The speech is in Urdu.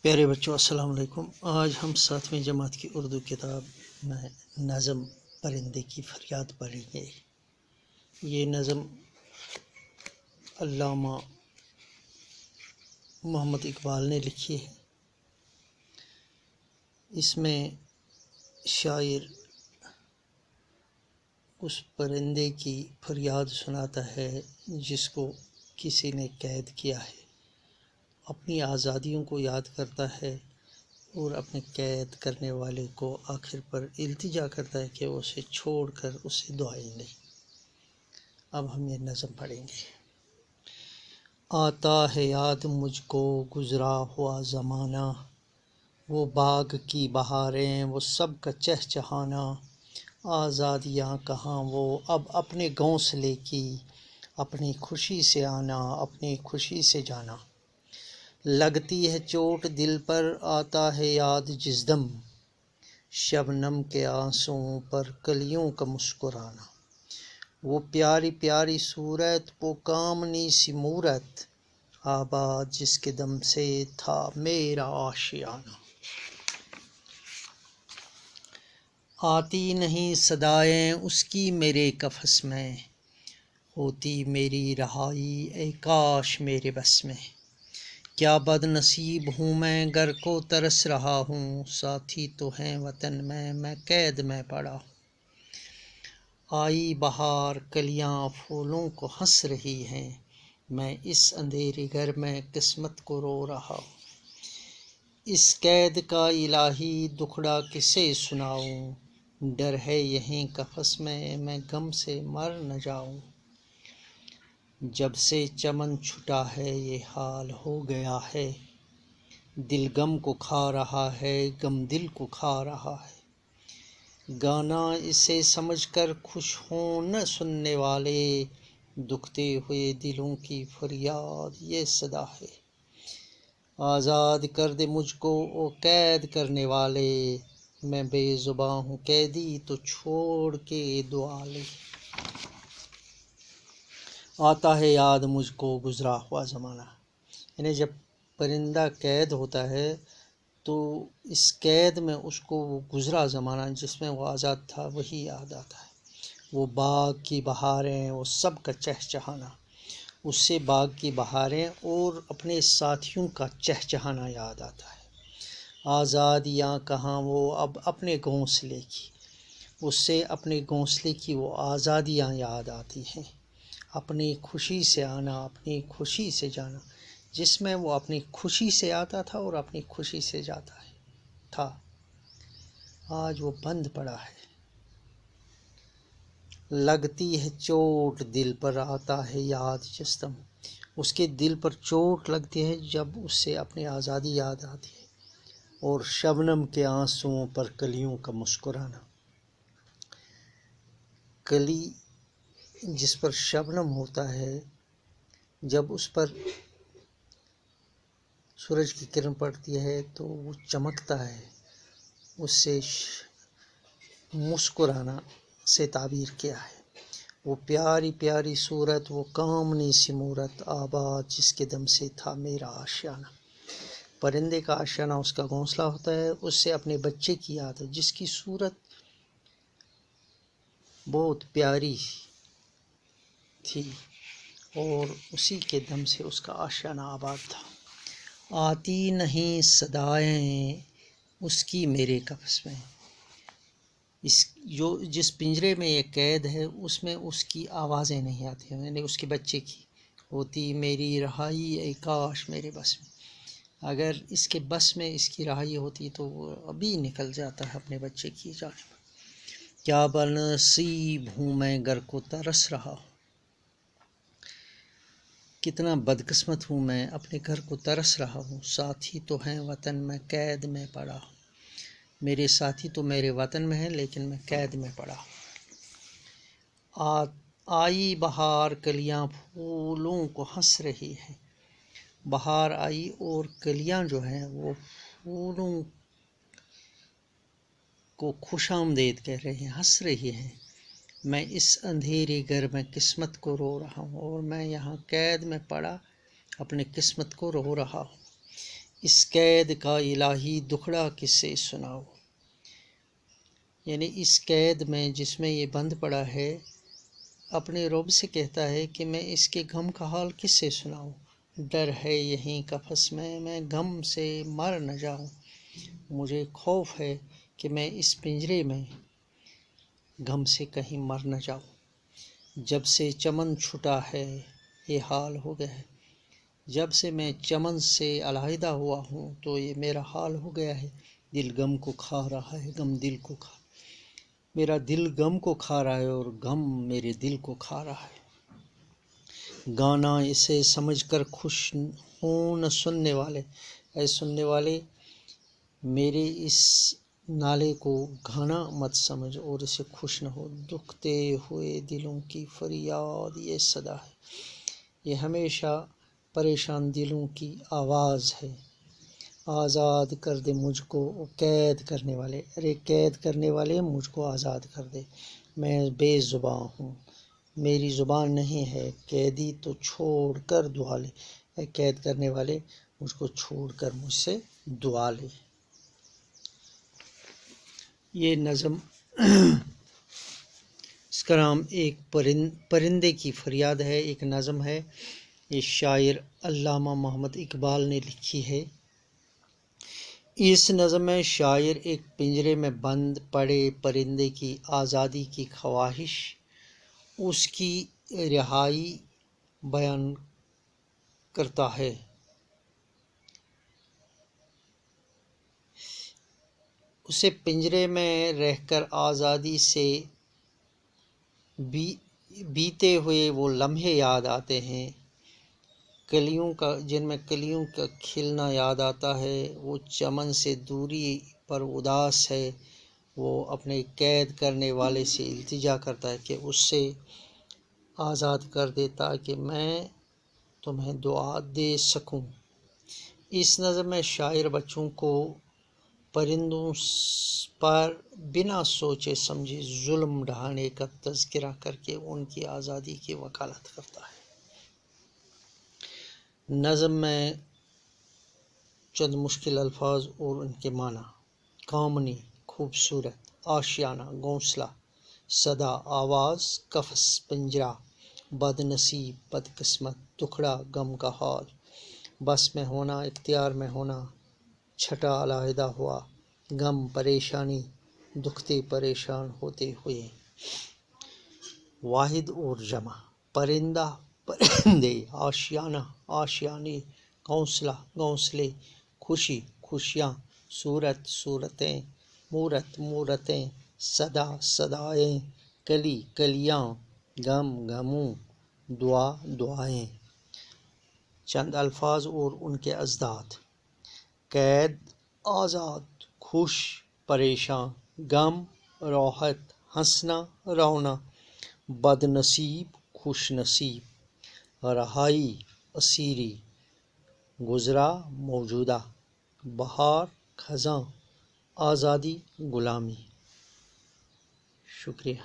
پیارے بچوں، السلام علیکم۔ آج ہم 7ویں جماعت کی اردو کتاب میں نظم پرندے کی فریاد پڑھیں گے۔ یہ نظم علامہ محمد اقبال نے لکھی ہے۔ اس میں شاعر اس پرندے کی فریاد سناتا ہے جس کو کسی نے قید کیا ہے، اپنی آزادیوں کو یاد کرتا ہے اور اپنے قید کرنے والے کو آخر پر التجا کرتا ہے کہ وہ اسے چھوڑ کر اسے دعائیں دے۔ اب ہم یہ نظم پڑھیں گے۔ آتا ہے یاد مجھ کو گزرا ہوا زمانہ، وہ باغ کی بہاریں، وہ سب کا چہچہانا، آزادیاں کہاں وہ اب اپنے گھونسلے کی، اپنی خوشی سے آنا، اپنی خوشی سے جانا۔ لگتی ہے چوٹ دل پر، آتا ہے یاد جس دم، شبنم کے آنسوؤں پر کلیوں کا مسکرانا۔ وہ پیاری پیاری صورت، وہ کامنی سی مورت، آباد جس کے دم سے تھا میرا آشیانہ۔ آتی نہیں صدائیں اس کی میرے قفس میں، ہوتی میری رہائی اے کاش میرے بس میں۔ کیا بد نصیب ہوں میں گھر کو ترس رہا ہوں، ساتھی تو ہیں وطن میں قید میں پڑا ہوں۔ آئی بہار کلیاں پھولوں کو ہنس رہی ہیں، میں اس اندھیرے گھر میں قسمت کو رو رہا ہوں۔ اس قید کا الہی دکھڑا کسے سناؤں، ڈر ہے یہیں قفس میں غم سے مر نہ جاؤں۔ جب سے چمن چھٹا ہے یہ حال ہو گیا ہے، دل غم کو کھا رہا ہے، غم دل کو کھا رہا ہے۔ گانا اسے سمجھ کر خوش ہوں نہ سننے والے، دکھتے ہوئے دلوں کی فریاد یہ صدا ہے۔ آزاد کر دے مجھ کو او قید کرنے والے، میں بے زباں ہوں قیدی تو چھوڑ کے دعا لے۔ آتا ہے یاد مجھ کو گزرا ہوا زمانہ، یعنی جب پرندہ قید ہوتا ہے تو اس قید میں اس کو وہ گزرا زمانہ جس میں وہ آزاد تھا وہی یاد آتا ہے۔ وہ باغ کی بہاریں، وہ سب کا چہچہانا، اس سے باغ کی بہاریں اور اپنے ساتھیوں کا چہچہانا یاد آتا ہے۔ آزادیاں کہاں وہ اب اپنے گھونسلے کی، اس سے اپنے گھونسلے کی وہ آزادیاں یاد آتی ہیں۔ اپنی خوشی سے آنا، اپنی خوشی سے جانا، جس میں وہ اپنی خوشی سے آتا تھا اور اپنی خوشی سے جاتا تھا، آج وہ بند پڑا ہے۔ لگتی ہے چوٹ دل پر، آتا ہے یاد جس دم، اس کے دل پر چوٹ لگتی ہے جب اس سے اپنی آزادی یاد آتی ہے۔ اور شبنم کے آنسوؤں پر کلیوں کا مسکرانا، کلی جس پر شبنم ہوتا ہے، جب اس پر سورج کی کرن پڑتی ہے تو وہ چمکتا ہے، اس سے مسکرانا سے تعبیر کیا ہے۔ وہ پیاری پیاری صورت، وہ کامنی سی مورت، آباد جس کے دم سے تھا میرا آشیانہ۔ پرندے کا آشیانہ اس کا گھونسلہ ہوتا ہے، اس سے اپنے بچے کی یاد ہے جس کی صورت بہت پیاری تھی اور اسی کے دم سے اس کا آشیانہ آباد تھا۔ آتی نہیں صدائیں اس کی میرے قفس میں، جس پنجرے میں یہ قید ہے اس میں اس کی آوازیں نہیں آتی ہیں، یعنی اس کے بچے کی۔ ہوتی میری رہائی اے کاش میرے بس میں، اگر اس کے بس میں اس کی رہائی ہوتی تو وہ ابھی نکل جاتا ہے اپنے بچے کی جانب۔ کیا بدنصیب ہوں میں گھر کو ترس رہا ہوں، کتنا بدقسمت ہوں میں اپنے گھر کو ترس رہا ہوں۔ ساتھی تو ہیں وطن میں قید میں پڑا ہوں، میرے ساتھی تو میرے وطن میں ہیں لیکن میں قید میں پڑا ہوں۔ آئی بہار کلیاں پھولوں کو ہنس رہی ہیں، بہار آئی اور کلیاں جو ہیں وہ پھولوں کو خوش آمدید کہہ رہے ہیں، ہنس رہی ہیں۔ میں اس اندھیرے گھر میں قسمت کو رو رہا ہوں، اور میں یہاں قید میں پڑا اپنے قسمت کو رو رہا ہوں۔ اس قید کا الہی دکھڑا کس سے سناؤ، یعنی اس قید میں جس میں یہ بند پڑا ہے اپنے رب سے کہتا ہے کہ میں اس کے غم کا حال کس سے سناؤں، ڈر ہے یہیں قفس میں غم سے مر نہ جاؤں، مجھے خوف ہے کہ میں اس پنجرے میں غم سے کہیں مر نہ جاؤں، جب سے چمن چھٹا ہے یہ حال ہو گیا ہے، جب سے میں چمن سے علیحدہ ہوا ہوں تو یہ میرا حال ہو گیا ہے، دل غم کو کھا رہا ہے، غم دل کو کھا، میرا دل غم کو کھا رہا ہے اور غم میرے دل کو کھا رہا ہے، گانا اسے سمجھ کر خوش ہوں نہ سننے والے، اے سننے والے میرے اس نالے کو گانا مت سمجھ اور اسے خوش نہ ہو، دکھتے ہوئے دلوں کی فریاد یہ صدا ہے، یہ ہمیشہ پریشان دلوں کی آواز ہے، آزاد کر دے مجھ کو قید کرنے والے، ارے قید کرنے والے مجھ کو آزاد کر دے، میں بے زباں ہوں میری زبان نہیں ہے، قیدی تو چھوڑ کر دعا لے، اے قید کرنے والے مجھ کو چھوڑ کر مجھ سے دعا لے۔ یہ نظم اس کا نام ایک پرندے کی فریاد ہے، ایک نظم ہے، یہ شاعر علامہ محمد اقبال نے لکھی ہے۔ اس نظم میں شاعر ایک پنجرے میں بند پڑے پرندے کی آزادی کی خواہش، اس کی رہائی بیان کرتا ہے۔ اسے پنجرے میں رہ کر آزادی سے بیتے ہوئے وہ لمحے یاد آتے ہیں، جن میں کلیوں کا کھلنا یاد آتا ہے، وہ چمن سے دوری پر اداس ہے، وہ اپنے قید کرنے والے سے التجا کرتا ہے کہ اس سے آزاد کر دے تاکہ میں تمہیں دعا دے سکوں۔ اس نظم میں شاعر بچوں کو پرندوں پر بنا سوچے سمجھے ظلم ڈھانے کا تذکرہ کر کے ان کی آزادی کی وکالت کرتا ہے۔ نظم میں چند مشکل الفاظ اور ان کے معنی: کامنی خوبصورت، آشیانہ گھونسلہ، صدا آواز، قفس پنجرہ، بد نصیب بدقسمت، دکھڑا غم کا حال، بس میں ہونا اختیار میں ہونا، چھٹا علیحدہ ہوا، غم پریشانی، دکھتے پریشان ہوتے ہوئے۔ واحد اور جمع: پرندہ پرندے، آشیانہ آشیانے، گھونسلہ گھونسلے، خوشی خوشیاں، صورت صورتیں، مورت مورتیں، صدا صدائیں، کلی کلیاں، غم غموں، دعا دعائیں۔ چند الفاظ اور ان کے ازداد: قید آزاد، خوش پریشاں، غم راحت، ہنسنا رونا، بد نصیب خوش نصیب، رہائی اسیری، گزرا موجودہ، بہار خزاں، آزادی غلامی۔ شکریہ۔